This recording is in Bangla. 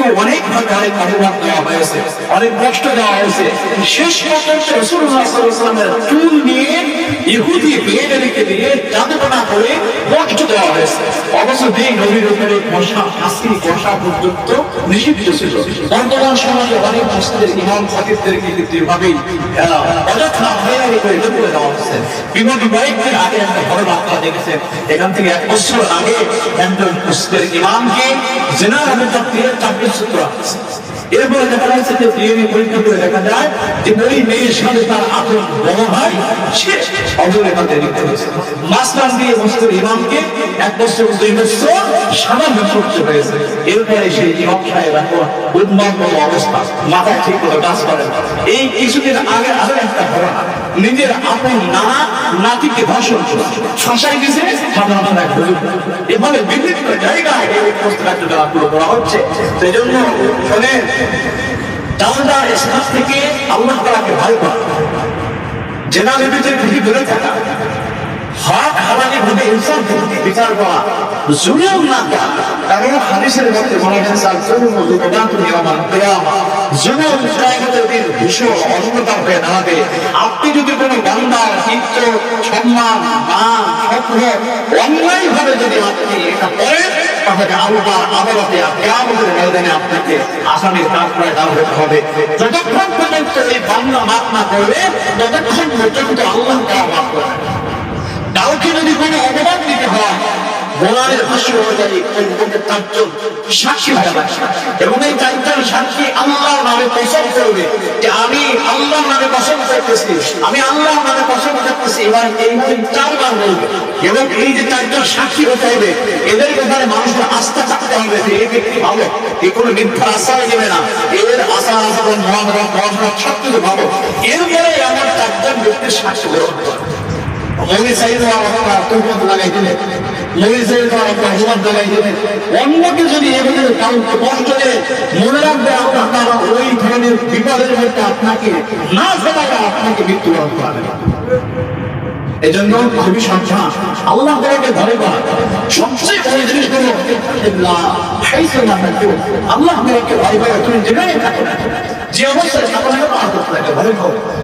কিন্তু অনেকভাবে অনেক অপবাদ দেওয়া হয়েছে, অনেক কষ্ট দেওয়া হয়েছে। শেষ পর্যন্ত রাসূলুল্লাহ সাল্লাল্লাহু আলাইহি ওয়াসাল্লামের চুল নিয়ে ইহুদি মেয়েদেরকে দিয়ে জাদুটনা করে কষ্ট দেওয়া হয়েছে। অবশ্য যে নবীর উপরে বসা হাসি বসা পর্যন্ত নিষিদ্ধ ছিল। বর্তমান সমাজে অনেক মসজিদের ইমাম খতিবদেরকে কিন্তু এভাবেই অযথা হয়রানি করে ঢুকে দেওয়া হচ্ছে। বিগত কয়েকদিন আগে একটা বড় বার্তা দেখেছেন, এখান থেকে 1 বছর আগে একজন মসজিদের ইমামকে জিনার অভিযোগ দিয়ে চাকরির সূত্র আছে। এরপরে দেখা যাচ্ছে যে ডিএনএ পরীক্ষা করে দেখা যায় যে ওই মেয়ের সাথে তার আপন বড় ভাই সে অবহেলাতে লিপ্ত হয়েছে। মাস্টার দিয়ে মসজিদের ইমামকে 1 বছর 2 বছর সামান্য করতে হয়েছে। এরপরে সেই ইমাম সাহেব এখন উন্মাদ অবস্থা, মাথায় ঠিক করে কাজ করেন। এই কিছুদিন আগে আরো একটা ঘটনা, নিজের আপন নানা নাতিকে ধর্ষণ করে ফাঁসাই দিয়েছে সাধারণ এক হুজুর। এভাবে বিভিন্ন জায়গায় এই প্রস্তাবগুলো করা হচ্ছে। সেই জন্য শোনেন, দাওয়াত ইসলাম থেকে আল্লাহ তাআলাকে ভয় করা, জেনা বিবিদের থেকে দূরে থাকা, হক হালালি ভাবে ইনসাফ বিচার করা, জুলুম না করা। কারণ হাদিসের মধ্যে বলা হয়েছে জুলুম যুবদাতুন ইয়াউমাল কিয়ামা, জুলুম কিয়ামতের দিন ভীষণ অন্ধকার হয়ে দাঁড়াবে। আপনি যদি কোনো বান্দার ইজ্জত, সম্মান, মান, স্বপ্ন অন্যায় ভাবে যদি আপনি এটা করেন, তাহলে আল্লাহ আদালতে কিয়ামতের ময়দানে আপনাকে আসামির কাঠগড়ায় দাঁড়াতে হবে। যতক্ষণ পর্যন্ত এই বান্দা মাফ না করবে, ততক্ষণ পর্যন্ত আল্লাহ তাআলা মাফ করবেন। কাউকে যদি কোনো অপবাদ দিতে হয়, কোরআনের ভাষ্য অনুযায়ী চারজন সাক্ষী থাকবে এবং এই চারজন সাক্ষী আল্লাহর নামে কসম করবে যে আমি আল্লাহর নামে কসম করতেছি, আমি আল্লাহর নামে কসম করতেছি। এবার এই 4বার বলবে এবং এই যে চারজন সাক্ষী হতে হবে, এদের ব্যাপারে মানুষের আস্থা থাকতে হবে যে এই ব্যক্তি ভালো, এই কোনো মিথ্যা আশ্রয় দেবে না, এর আশা আচরণ মহানরম পড়াশোনা সব কিছু ভালো। এরপরে আমার 4জন ব্যক্তির সাক্ষী গ্রহণ করবে। অন্যকে যদি এভাবে কাউকে কষ্ট দেয়, মনে রাখবে আপনারা ওই ধরনের বিপদের মধ্যে আপনাকে না ফেলাবে, আপনাকে মৃত্যুবরণ করাবে। এই জন্য খুবই সাবধান, আল্লাহ তাআলাকে ভয় করা সবচেয়ে বড় জিনিস হলো আল্লাহ তাআলাকে ভয় করা। তুমি যেখানে থাকো, যে অবস্থায় থাকো না কেন, আল্লাহ তাআলাকে ভয় করো।